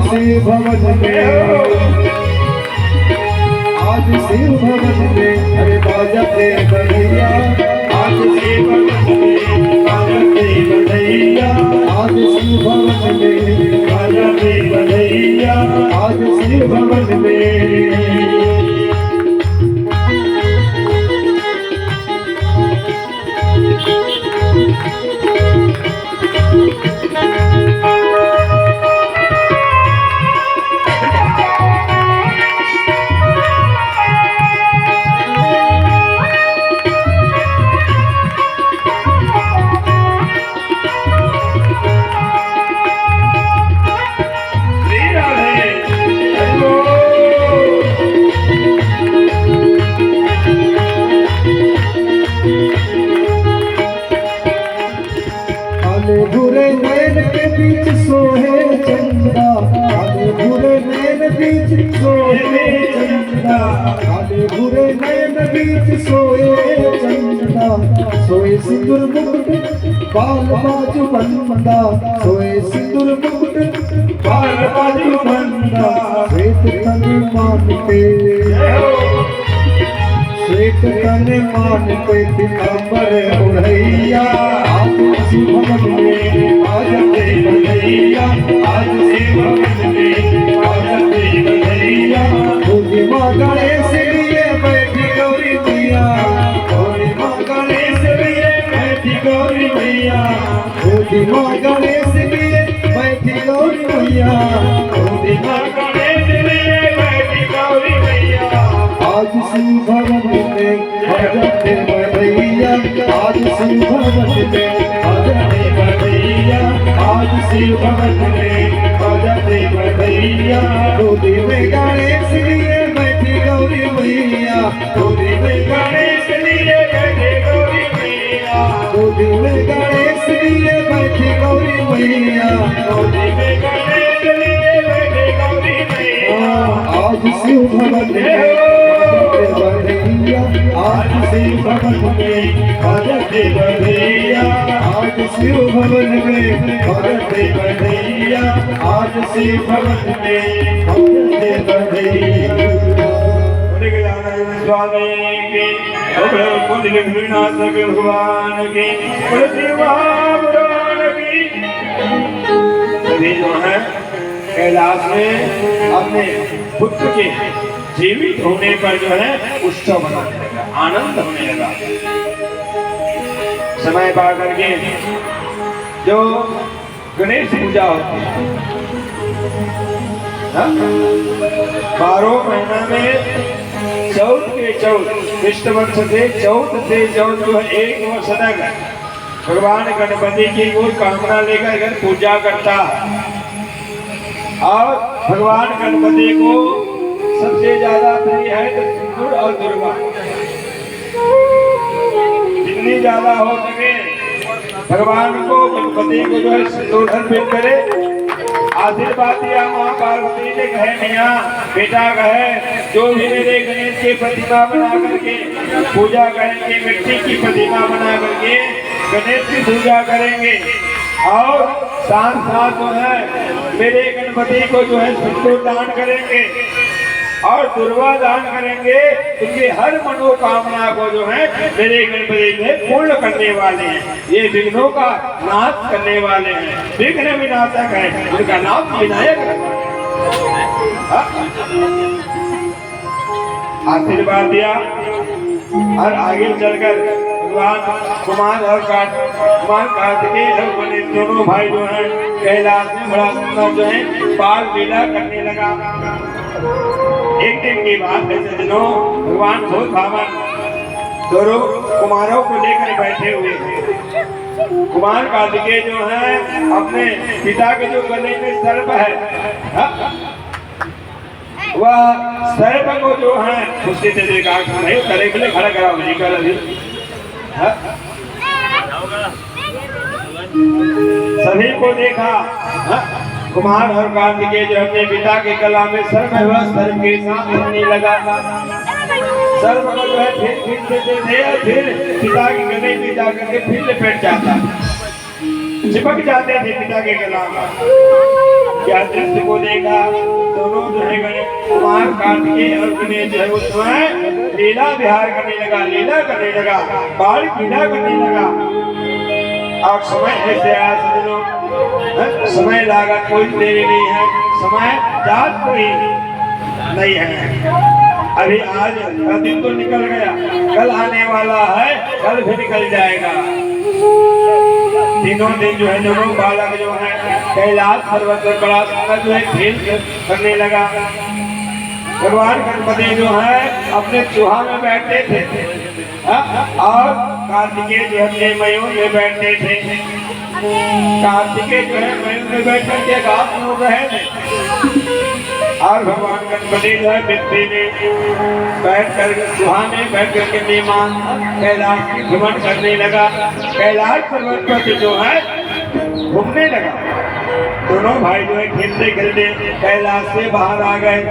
शिव भवन में, आज शिव भवन में अरे बाजते बधैया, आज शिव भवन में बाजते बधैया, आज शिव भवन में बाजते बधैया, आज शिव भवन में। भूरे नैन के बीच सोहे चंदा, काले भूरे नैन बीच सोहे चंदा, काले भूरे नैन बीच सोए चंदा, सोए सिंदूर मुकुट बाल बाजू बंदा, सोए सिंदूर मुकुट बाल बाजू बंदा, श्वेत तन मान पे, श्वेत तन मान पे दिगंबर उड़ैया, आज शिव भवन में बाजते बधैया, आज शिव भवन में बाजते बधैया, भोली माँ गणेश लिए बैठी गौरी मैया, भोली माँ गणेश लिए बैठी गौरी मैया, भोली माँ गणेश लिए बैठी गौरी मैया, भोली माँ गणेश लिए बैठी गौरी मैया, आज शिव भवन में बाजते बधैया, आज शिव भवन में बाजते बधैया, आज शिव भवन में बाजते बधैया, गोदी में गणेश लिए बैठी गौरी मैया, गोदी में गणेश लिए बैठे गौरी मैया, गोदी में गणेश लिए बैठी गौरी मैया, गोदी में गणेश लिए बैठे गौरी मैया, आज शिव भवन में बाजते बधैया, आज शिव भवन में बाजते बधैया, आज शिव भवन में बाजते बधैया, आज शिव भवन में बाजते बधैया। स्वामी की भगवान की भगवान की। सभी जो है कैलाश में अपने पुत्र के जीवित होने पर जो है उत्सव मनाने लगा, आनंद होने लगा। समय पा करके जो गणेश पूजा होती है, 12 महीना में चौथ के चौथ कृष्ण वंश से चौथ जो है 1 वर्ष तक भगवान गणपति की कोई कामना लेकर अगर पूजा करता और भगवान गणपति को सबसे ज्यादा प्रिय है तो सिंदूर और दुर्गा, जितनी ज्यादा हो सके भगवान को गणपति को जो है सिंदूर अर्पित करे। आशीर्वाद दिया माँ पार्वती ने, कहे मैया बेटा कहे जो भी मेरे गणेश की प्रतिमा बना करके पूजा करेंगे, मिट्टी की प्रतिमा बना करके गणेश की पूजा करेंगे और साथ साथ जो है मेरे गणपति को जो है सिंदूर दान करेंगे और दुर्वा दान करेंगे, उनकी हर मनोकामना को जो है मेरे गणपति में पूर्ण करने वाले हैं। ये विघ्नों का नाश करने वाले हैं, विघ्न विनाशक है, उनका नाम विनायक रखा है। आशीर्वाद दिया और आगे चलकर भगवान कुमार और कार्तिकेय और गणेश दोनों भाई जो है कैलाश में बड़ा सुंदर जो है बाल लीला करने लगा। एक दिन की बात है सज्जनों, भगवान भूत भावन दोनों कुमारों को लेकर बैठे हुए थे। कुमार कार्तिकेय जो है अपने पिता के जो गले में सर्प है, वह सर्प को जो है उसके से देखा नहीं करे बोले खड़ा करा नहीं कर अभी सभी को देखा। कुमार और कार्तिकेय जो अपने पिता के गला में सर्प है वह सर्प के साथ रहने लगा। सर्प को जो है फिर देते थे और फिर पिता के गले में जाकर के फिर लपेट जाता, चिपक जाते थे पिता के गला में। क्या दृश्य को देखा। दोनों जो है कुमार कार्तिकेय और गणेश जो है उस समय लीला विहार करने लगा, लीला करने लगा, बाल क्रीड़ा करने लगा। और समय ऐसे आया समझो, समय लागत कोई देरी नहीं है, समय जात कोई नहीं है। अभी आज का दिन तो निकल गया, कल आने वाला है, कल भी निकल जाएगा। तीनों दिन जो है दोनों बालक जो है कैलाश पर्वत पर बड़ा सुंदर जो है खेल करने लगा। भगवान गणपति जो है अपने चूहा में बैठते थे और कार्तिकेय जो है मयूर में बैठते थे। कार्तिकेय जो है मयूर में बैठ करके घास हो रहे थे और भगवान गणपति जो है मिट्टी में बैठ कर चूहा में बैठ करके मेहमान कैलाश की भ्रमण करने लगा। कैलाश पर्वत पर जो है घूमने लगा। दोनों भाई जो है खेलते खेलते कैलाश से बाहर आ गए।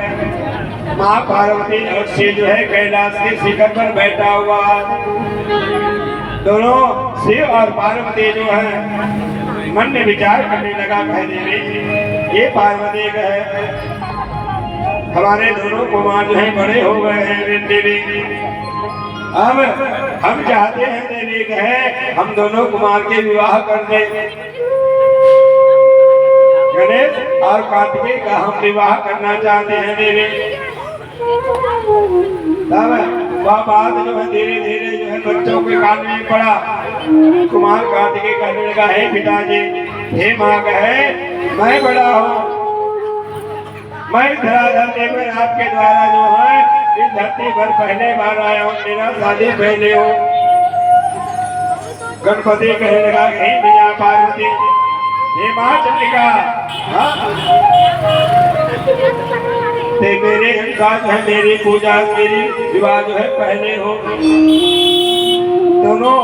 माँ पार्वती और शिव जो है कैलाश के शिखर पर बैठा हुआ। दोनों शिव और पार्वती जो है मन में विचार करने लगा, कहने में ये पार्वती का है, हमारे दोनों कुमार जो है बड़े हो गए हैं देवी। अब हम चाहते हैं देवी कहे हम दोनों कुमार के विवाह कर दे। गणेश और कार्तिकेय का हम विवाह करना चाहते हैं देवी। तब वह बात जो है धीरे धीरे जो है बच्चों के कान में पड़ा। कुमार कार्तिकेय कहने लगा, हे पिताजी, हे माँ कहे मैं बड़ा हूँ, मैं धराधर पर आपके द्वारा जो है इस धरती पर पहले बार आया हूँ, मेरा शादी पहले हो। गणपति कहने लगा, हे मैया पार्वती, हे माँ चंडिका, ते मेरे अनुसार जो है मेरी पूजा मेरी विवाह जो है पहले हो। दोनों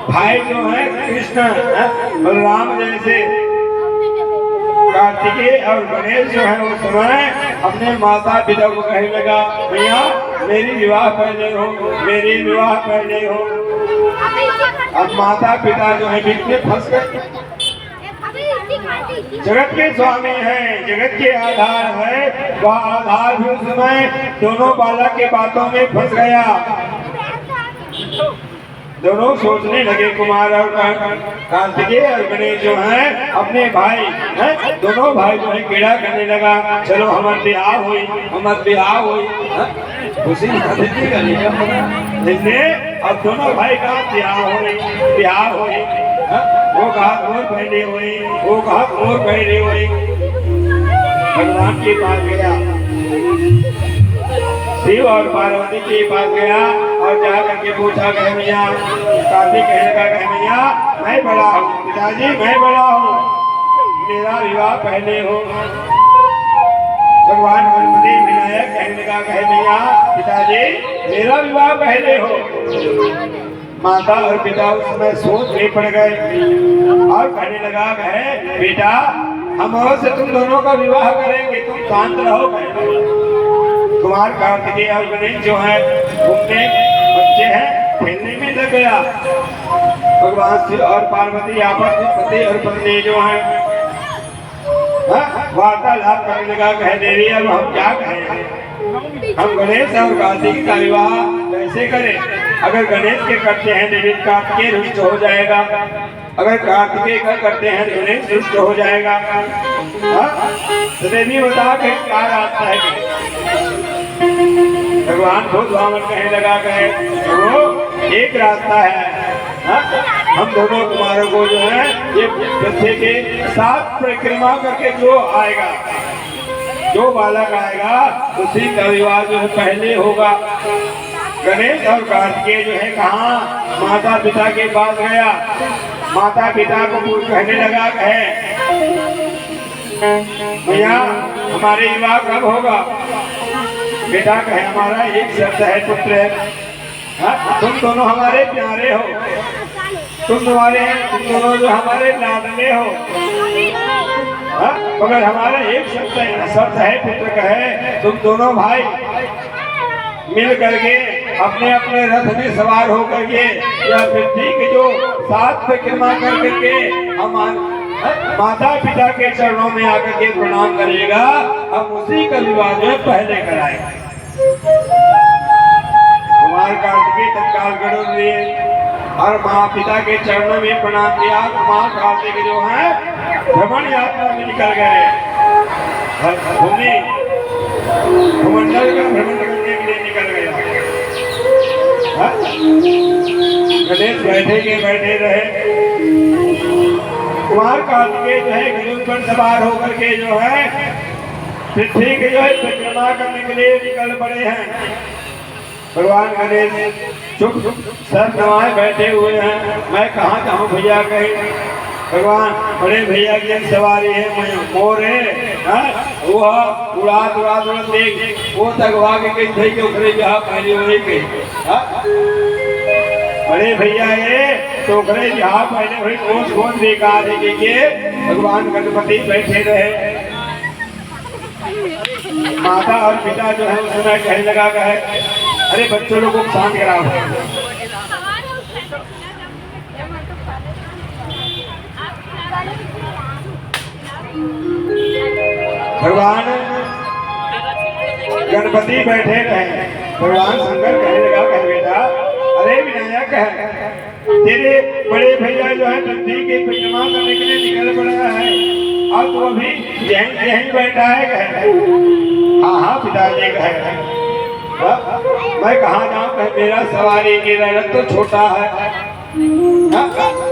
भाई जो है कृष्ण बलराम जैसे कार्तिकेय और गणेश जो है उस समय अपने माता पिता को कहने लगा, भैया मेरी विवाह पहले हो, मेरी विवाह पहले हो। अब माता पिता जो है बीच में फंस गए। जगत के स्वामी है, जगत के आधार है, वह आधार भी उस समय दोनों बालक के बातों में फंस गया। दोनों सोचने लगे, कुमार और कार्तिकेय और गणेश जो है अपने भाई हैं, दोनों भाई जो है कीड़ा करने लगा, चलो हमार ब्याह हुई, हमार ब्याह हुई, खुशी अब दोनों भाई का ब्याह हुई, वो कहा मोर पहले हुई, वो कहा मोर पहले हुई। भगवान के पास गया, शिव और पार्वती के पास गया और जाकर के पूछा, कहे भैया, कार्तिक कहने लगा, कहे भैया मैं बड़ा हूँ, पिताजी मैं बड़ा हूँ, मेरा विवाह पहले हो। भगवान गणपति विनायक कहने लगा, कहे भैया पिताजी मेरा विवाह पहले हो। माता और पिता उस समय सोच में पड़ गए और कहने लगा, कहे बेटा हम और से तुम दोनों का विवाह करेंगे, तुम शांत रहो। कुमार कार्तिकेय और गणेश जो है घूमने बच्चे हैं खेलने में लग गया। भगवान शिव और पार्वती आपस में पति और पत्नी जो है वार्तालाप करने लगा, कहे देवी अब हम क्या कहें, हम गणेश और कार्तिक का विवाह कैसे करें। अगर गणेश के करते हैं देवी कार्तिकेय रुष्ट हो जाएगा, अगर कार्तिकेय का करते हैं गणेश रुष्ट हो जाएगा। तो देवी बता के क्या रास्ता है। भगवान खुद वामन कहने लगा, कहे वो एक रास्ता है, हम दोनों कुमारों को जो है ये पृथ्वी के 7 परिक्रमा करके जो आएगा, जो बालक आएगा उसी का विवाह जो है पहले होगा। गणेश और कार्तिकेय जो है कहाँ माता पिता के पास गया, माता पिता को कहने लगा, कहे भैया हमारे विवाह कब होगा। बेटा कहे हमारा एक शर्त है पुत्र है, तुम दोनों हमारे प्यारे हो, तुम दोनों जो हमारे लाडले हो, मगर हमारा एक शर्त है पुत्र कहे, तुम दोनों भाई मिल करके अपने अपने रथ में सवार होकर के या पृथ्वी के जो 7 परिक्रमा कर करके हम माता पिता के चरणों में आकर के प्रणाम करेगा, हम उसी का विवाह जो है पहले कराएंगे। कुमार कार्तिकेय तत्काल गरुड़ लिए और माँ पिता के चरणों में प्रणाम किया। कुमार कार्तिकेय जो है भ्रमण यात्रा में निकल गए, भूमि भूमंडल का भ्रमण करने के लिए निकल गया। गणेश बैठे रहे। कुमार कार्तिकेय जो है गरुड़ पर सवार होकर के जो है पृथ्वी के जो है परिक्रमा करने के लिए निकल पड़े हैं। भगवान गणेश चुप सर नवाए बैठे हुए हैं। मैं कहाँ जाऊँ भैया कहीं। भगवान बड़े भैया की सवारी है, मोर है, वो उड़ा देख वो तगवा के कहीं भाई के उखरे जहाँ पहले वही कहीं बड़े भैया है तो उखरे जहाँ पहले वही कौन बेकार है कि भगवान गणपति बैठे रहे। माता और पिता जो है उस समय कहने लगा है, अरे बच्चों लोगों को शांत कराओ। भगवान गणपति बैठे रहे। भगवान शंकर कहने लगा कह बेटा, अरे विनायक है, तेरे बड़े भैया जो है पृथ्वी की परिक्रमा करने के लिए निकल पड़ा है और तू अभी यहीं बैठा है। हाँ पिताजी कहे, मैं कहाँ जाऊँ कहे, मेरा सवारी मेरा रथ तो छोटा है।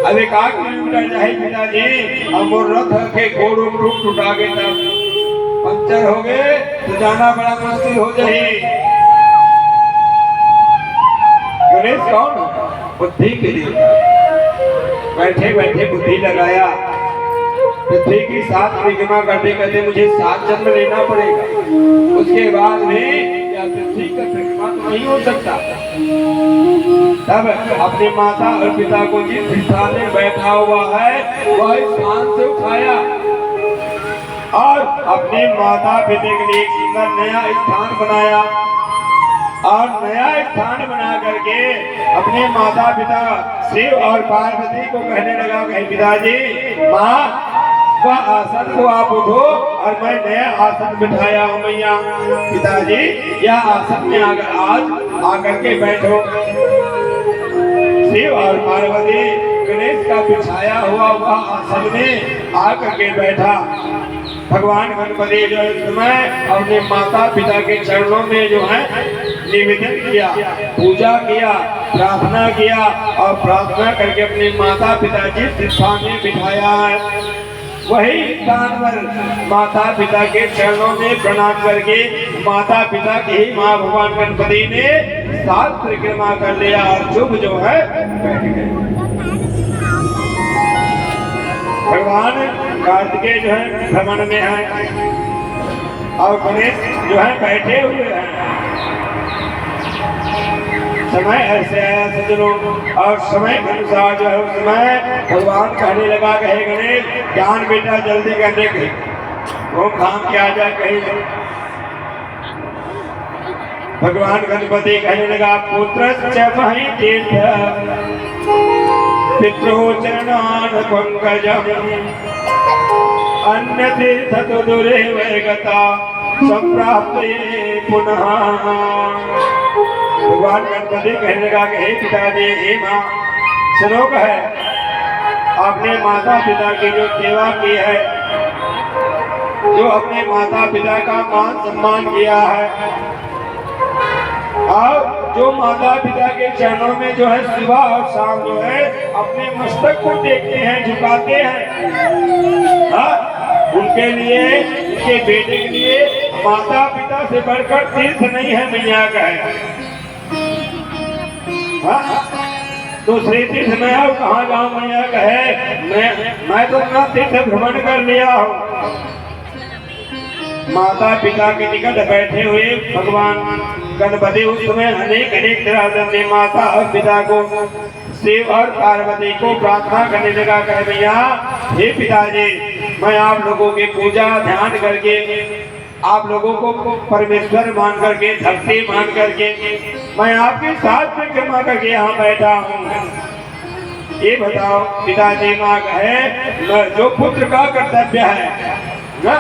अब 1 किलोमीटर जाए पिताजी, अब वो रथ के घोड़ों टूट टूटा गए तब पंचर हो गए तो जाना बड़ा मुश्किल हो जाए। गणेश कौन बुद्धि के लिए बैठे बुद्धि लगाया। पृथ्वी की 7 परिक्रमा करते करते मुझे 7 जन्म लेना पड़ेगा, उसके बाद भी या पृथ्वी का परिक्रमा तो नहीं हो सकता। तब अपने माता और पिता को जिस स्थान में बैठा हुआ है वह स्थान से उठाया और अपने माता पिता के लिए एक सुंदर नया स्थान बनाया और नया स्थान बना करके अपने माता पिता शिव और पार्वती को कहने लगा कि पिताजी माँ वह आसन को आप उठो और मैं नया आसन बिठाया हूँ मैया। पिताजी यह आसन में आज आकर के बैठो। शिव और पार्वती गणेश का बिछाया हुआ वह आसन में आकर के बैठा। भगवान गणपति जो है समय अपने माता पिता के चरणों में जो है निवेदन किया, पूजा किया, प्रार्थना किया और प्रार्थना करके अपने माता पिता जिस स्थान में बिठाया है वही स्थान पर माता पिता के चरणों में प्रणाम करके माता पिता के ही माँ भगवान गणपति ने 7 परिक्रमा कर लिया और चुप जो है बैठ गए। भगवान कार्तिकेय जो है भ्रमण में है और गणेश जो है बैठे हुए हैं। समय ऐसे आया सज्जनों और समय के अनुसार जो है उस समय भगवान कहने लगा कहे गणेश ज्ञान बेटा जल्दी करने के घूम घाम के आ जाए कहीं। भगवान गणपति कहने लगा पुत्र मही तीर्थ पितृ चरणान पंकजम अन्य तीर्थ तो दूरे वैगता संप्राप्त पुनः। भगवान गणपति कहने लगा कि हे पिताजी हे माँ सुनो कहे, आपने माता पिता की जो सेवा की है, जो अपने माता पिता का मान सम्मान किया है और जो माता पिता के चरणों में जो है सुबह और शाम जो है अपने मस्तक को देखते हैं झुकाते हैं, उनके लिए उनके बेटे के लिए माता पिता से बढ़कर तीर्थ नहीं है मैया का है। दूसरी तीर्थ में अब कहाँ जाऊँ मैया कहे, मैं तो अपना तीर्थ भ्रमण कर लिया हूँ। माता पिता के निकट बैठे हुए भगवान गणपति उस समय अनेक तरह से अपने माता और पिता को शिव और पार्वती को प्रार्थना करने लगा कहे भैया हे पिताजी मैं आप लोगों की पूजा ध्यान करके आप लोगों को परमेश्वर मान करके धरती मान करके मैं आपके साथ में क्षमा करके यहाँ बैठा हूँ। ये बताओ पिताजी माँ कहे जो पुत्र का कर्तव्य है ना,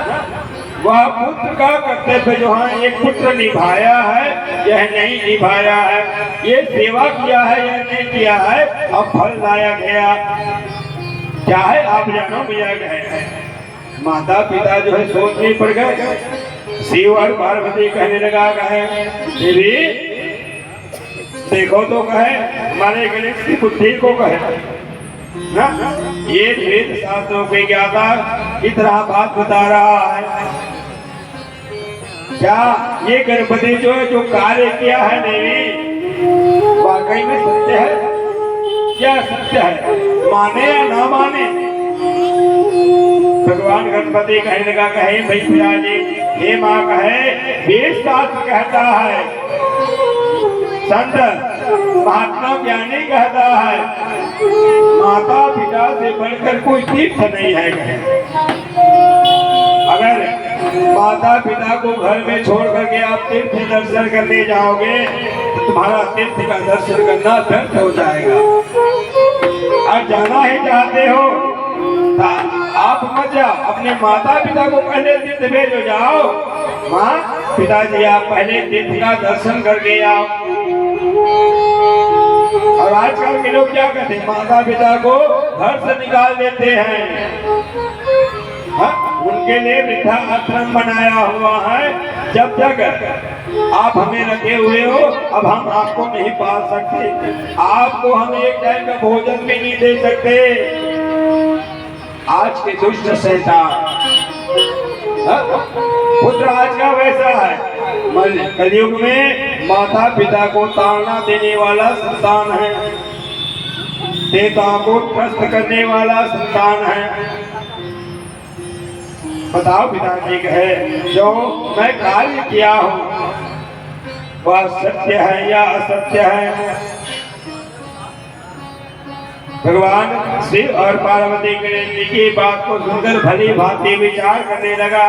वह पुत्र का कर्तव्य जो है एक पुत्र निभाया है यह नहीं निभाया है, ये सेवा किया है यह नहीं किया है, अब फल लाया गया क्या है आप जानो भैया गए। माता पिता जो है सोच नहीं पड़ गए। शिव और पार्वती कहने लगा कहे देवी देखो तो कहे हमारे गणेश की बुद्धि को कहे ना, ये वेद शास्त्रों के ज्ञाता की तरह बात बता रहा है। क्या ये गणपति जो है जो कार्य किया है देवी वाकई में सत्य है, क्या सत्य है, माने या ना माने। भगवान गणपति कहने लगा कहे भाई पिता जी हे माँ कहे वेद शास्त्र कहता है, संत महात्मा ज्ञानी कहता है माता पिता से बढ़कर कोई तीर्थ नहीं है। अगर माता पिता को घर में छोड़ करके आप तीर्थ दर्शन करने जाओगे तो तुम्हारा तीर्थ का दर्शन करना व्यर्थ हो जाएगा। और जाना ही चाहते हो आप मत जाओ, अपने माता पिता को पहले तीर्थ भेजो, जाओ माँ पिताजी आप पहले तीर्थ का दर्शन करके आओ। और आजकल के लोग क्या कहते हैं माता पिता को घर से निकाल देते हैं। उनके लिए वृद्धा आश्रम बनाया हुआ है, जब तक आप हमें रखे हुए हो अब हम आपको नहीं पाल सकते, आपको हम एक टाइम का भोजन भी नहीं दे सकते। आज के दुष्ट शैतान पुत्र आज का वैसा है। कलयुग में माता पिता को ताड़ना देने वाला संतान है, पिता को त्रस्त करने वाला संतान है। बताओ पिताजी कहे जो मैं कार्य किया हूँ वह सत्य है या असत्य है। भगवान शिव और पार्वती गणेश जी की बात को सुनकर भली भांति विचार करने लगा,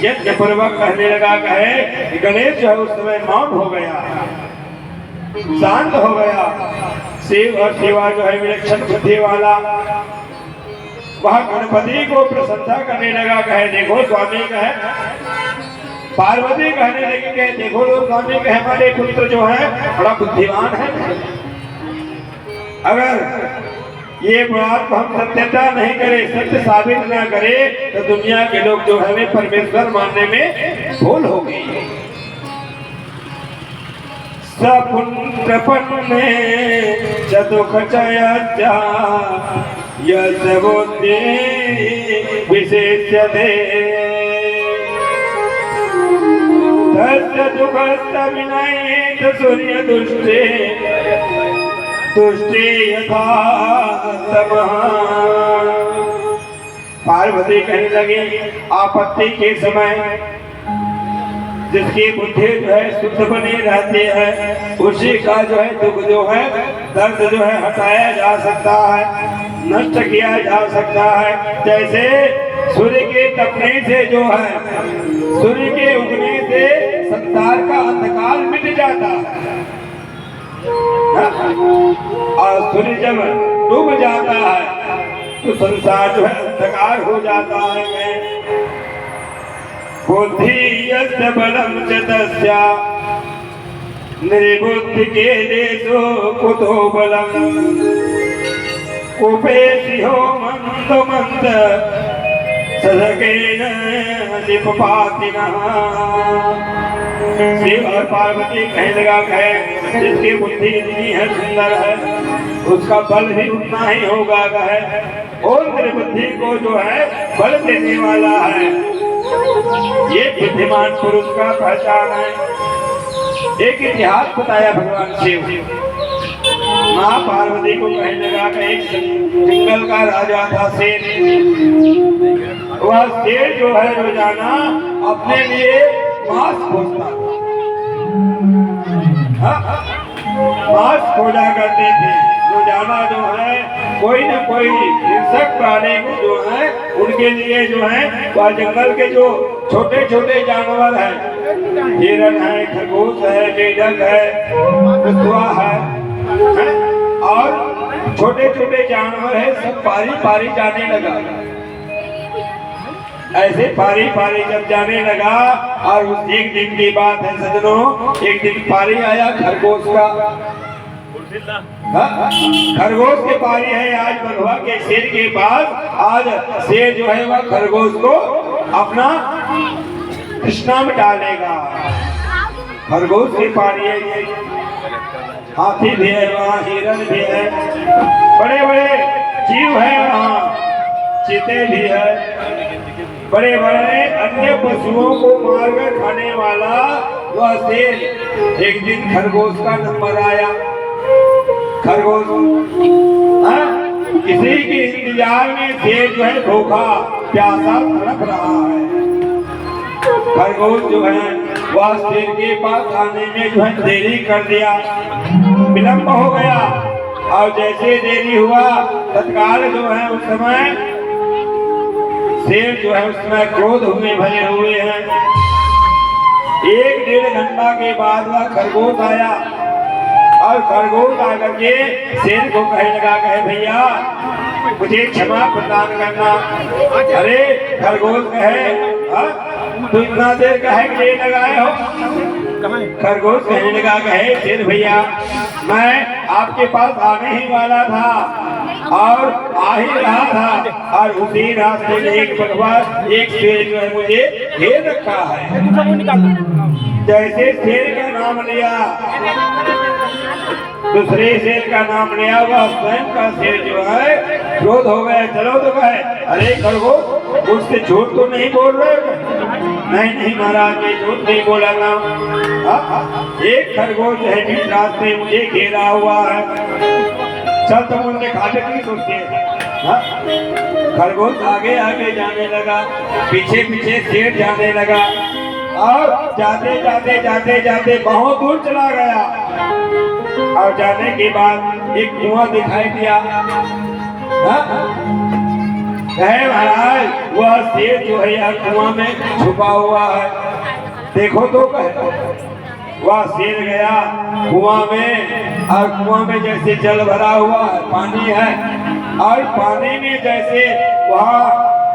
यज्ञ पूर्वक कहने लगा कहे गणेश जो है उस समय मौन हो गया, शांत हो गया। शिव और शिवा जो है विलक्षण बुद्धि वाला वह गणपति को प्रशंसा करने लगा कहे देखो स्वामी कहे, पार्वती कहने लगी कहे देखो स्वामी कहे हमारे पुत्र जो है बड़ा बुद्धिमान है। अगर ये बात हम सत्यता नहीं करे, सत्य साबित ना करे तो दुनिया के लोग जो है वे परमेश्वर मानने में भूल हो गई। सपुत्र पन्ने चतुख चयत्या यद्बुद्धि विशेष्यते तस्य दुःखस्य विनयेत सूर्य दुष्टे तुष्टि यथा तमः। पार्वती कहने लगी आपत्ति के समय जिसकी बुद्धि जो है शुद्ध बनी रहती है उसी का जो है दुख जो है दर्द जो है हटाया जा सकता है, नष्ट किया जा सकता है। जैसे सूर्य के तपने से जो है सूर्य के उगने से संसार का अंधकार मिट जाता है और सूर्य जब डूब जाता है तो संसार जो है अंधकार हो जाता है। बुद्धि यस्य बलम च तस्या निर्बुद्धि के देशो कुतो बलम कुपेशिहो मंद मंद सदकेन निपपातिनः। शिव और पार्वती कहने लगा कहे जिसकी बुद्धि इतनी है सुंदर है उसका बल भी उतना ही होगा कहे, और मेरी बुद्धि को जो है बल देने वाला है ये बुद्धिमान पुरुष का पहचान है। एक इतिहास बताया भगवान शिव। माँ पार्वती को कहने लगा कि एक जंगल का राजा था शेर, वह शेर जो है रोजाना अपने लिए मांस खोजता था, मांस खोजा करते थे। रोजाना जो है कोई न कोई हिंसक प्राणी को जो है उनके लिए जो है वह जंगल के जो छोटे छोटे जानवर हैं, हिरण है, खरगोश है, मेढक है, कछुआ है और छोटे छोटे जानवर है सब पारी पारी जाने लगा। ऐसे पारी पारी जब जाने लगा और उस एक दिन की बात है सजनों, एक दिन पारी आया खरगोश का। खरगोश के पारी है आज बंधुआ के शेर के पास। आज शेर जो है वह खरगोश को अपना तृष्णा में डालेगा। खरगोश की पारी है ये। हाथी भी है वहाँ, हिरन भी है, बड़े बड़े जीव है वहाँ, चीते भी है, बड़े बड़े अन्य पशुओं को मारकर खाने वाला वह शेर। एक दिन खरगोश का नंबर आया। खरगोश किसी के इंतजार में शेर जो है धोखा प्यासा तड़प रहा है। खरगोश जो है वह शेर के पास आने में जो है देरी कर दिया, विलंब हो गया। और जैसे देरी हुआ तत्काल जो है उस समय शेर जो है उसमें क्रोध हुए भरे हुए हैं। 1-1.5 घंटा के बाद वह खरगोश आया और खरगोश आकर के शेर को कहने लगा, कहे भैया मुझे क्षमा प्रदान करना। अरे खरगोश कहे तू इतना देर कहे के लगाए हो? खरगोश कहने लगा, कहे शेर भैया मैं आपके पास आने ही वाला था और आ ही रहा था और उसी रास्ते में एक बंधुआ एक शेर जो है मुझे घेर रखा है। जैसे शेर का नाम लिया, दूसरे शेर का नाम लिया, वह स्वयं का शेर जो है क्रोध हो गया। चलो तो कहे, अरे खरगोश मुझसे झूठ तो नहीं बोल रहे? नहीं नहीं महाराज मैं झूठ नहीं बोला था। एक खरगोश है बीच रास्ते मुझे घेरा हुआ है, चल तुम उनके खाते की सोचते। खरगोश आगे आगे जाने लगा, पीछे पीछे शेर जाने लगा और जाते जाते जाते जाते बहुत दूर चला गया। और जाने के बाद एक कुआं दिखाई दिया। महाराज वह शेर जो है यार कुआं में छुपा हुआ है, देखो तो कहे। वह शेर गया कुआं में और कुआं में जैसे जल भरा हुआ है, पानी है और पानी में जैसे वहाँ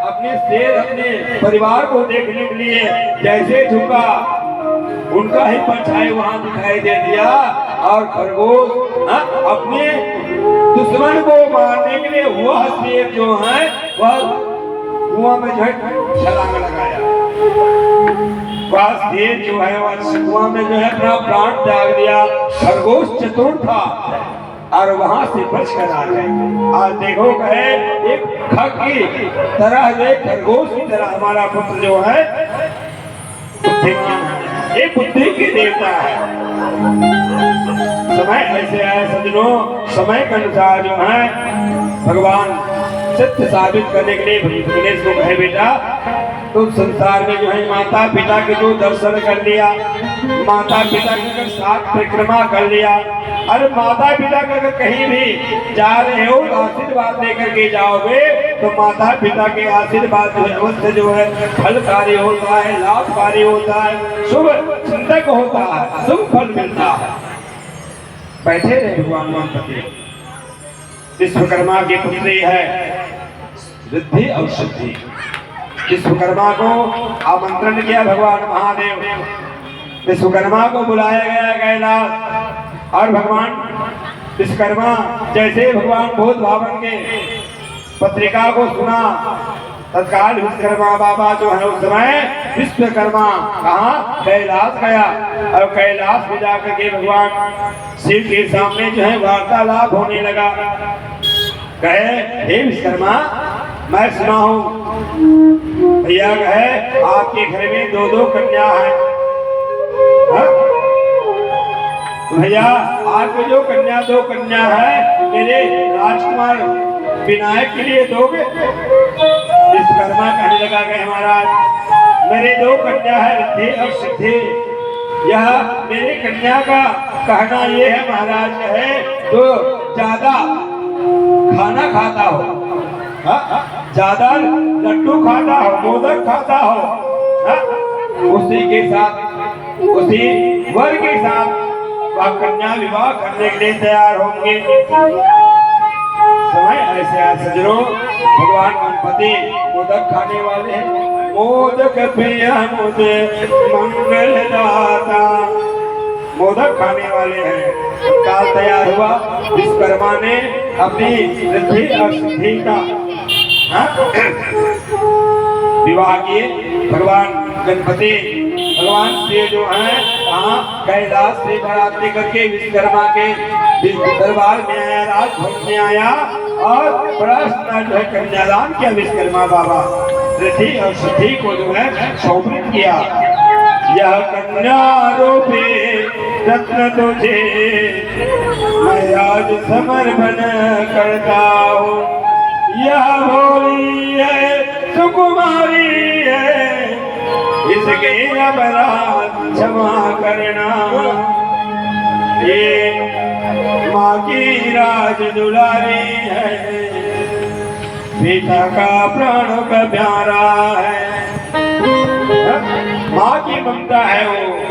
अपने शेर अपने परिवार को देखने के लिए जैसे झुका, उनका ही परछाई वहां दिखाई दे दिया। और खरगोश अपने दुश्मन को मारने के लिए वह शेर जो है वह कुआं में जो है छलांग लगाया। वह शेर जो है वह कुआं में जो है अपना प्राण त्याग दिया। खरगोश चतुर था और वहां से बच कर आ गए। आज देखो कहे एक खग की तरह एक खरगोश की तरह हमारा पुत्र जो है बुद्धिमान है, ये बुद्धि की देवता है। समय ऐसे आए सजनों, समय के अनुसार जो है भगवान सत्य साबित करने के लिए गणेश को कहे बेटा तो संसार में जो है माता पिता के जो दर्शन कर लिया, माता पिता के साथ परिक्रमा कर लिया। अरे माता पिता का अगर कहीं भी जा रहे हो आशीर्वाद लेकर के जाओगे तो माता पिता के आशीर्वाद जो है अवश्य जो है फलकारी होता है, लाभकारी होता है, शुभ चिंतक होता है, शुभ फल मिलता है। बैठे रहे भगवान गणपति विश्वकर्मा की पुत्री है रिद्धि और सिद्धि। विश्वकर्मा को आमंत्रण किया भगवान महादेव, विश्वकर्मा को बुलाया गया कैलाश और भगवान विश्वकर्मा जैसे भगवान बोध भावन के पत्रिका को सुना तत्काल विश्वकर्मा बाबा जो है उस समय विश्वकर्मा कहाँ कैलाश गया और कैलाश में जाकर के भगवान शिव के सामने जो है वार्तालाप होने लगा। कहे हे विश्वकर्मा मैं सुना हूँ भैया कहे आपके घर में 2-2 कन्या है। भैया आपके जो 2 कन्या है मेरे राजकुमार विनायक के लिए दोगे? विश्वकर्मा कहने लगा कि महाराज मेरे 2 कन्या है रिद्धि और सिद्धि। यह मेरे कन्या का कहना ये है महाराज कहे जो ज्यादा खाना खाता हो, ज्यादा लड्डू खाता हो, मोदक खाता हो, उसी के साथ उसी वर के साथ वह कन्या विवाह करने के लिए तैयार होंगे। समय ऐसे है सजनो, भगवान गणपति मोदक खाने वाले हैं। मोदक प्रिय मुझे मंगल दाता, मोदक खाने वाले हैं। काल तैयार हुआ, विश्वकर्मा ने अपनी रिद्धि और सिद्धि का विवाह किए। भगवान गणपति भगवान से जो है कहाँ कैलाश से बराती करके विश्वकर्मा के दरबार में आया, राजभवन में आया और बड़ा सुंदर जो है कन्यादान किया। विश्वकर्मा बाबा रिद्धि और सिद्धि को जो है समर्पित किया। यह कन्या रूपी रत्न तुझे मैं आज समर्पण करता हूँ। यह भोली है सुकुमारी है, इसके अपराध क्षमा करना। ये माँ की राज दुलारी है, पिता का प्राण का प्यारा है। माँ की ममता है वो,